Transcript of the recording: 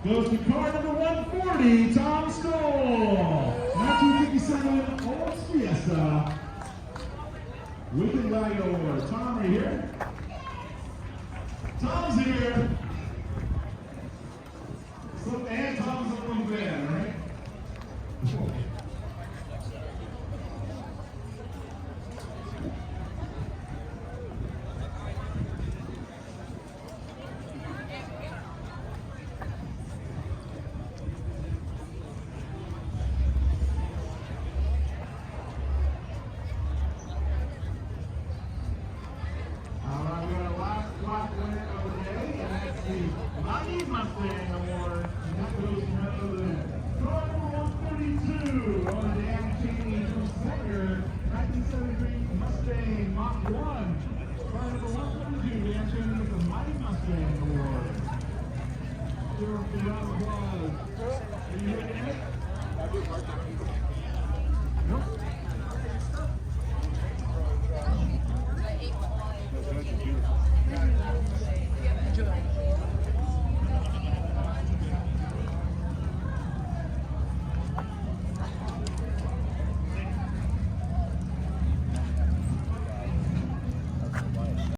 goes to car number 140, Tom Stoll. 1957 Olds Fiesta. Wicked Wagon Award. Tom, are you here? Tom's here. So, and Tom's a little band, right? Mighty Mustang Award, and that goes to car number 132 on the Dan Cheney from Senator, 1973 Mustang Mach 1. Car number 132, Dan Cheney with the Mighty Mustang Award. Give us a round of applause. Are you ready?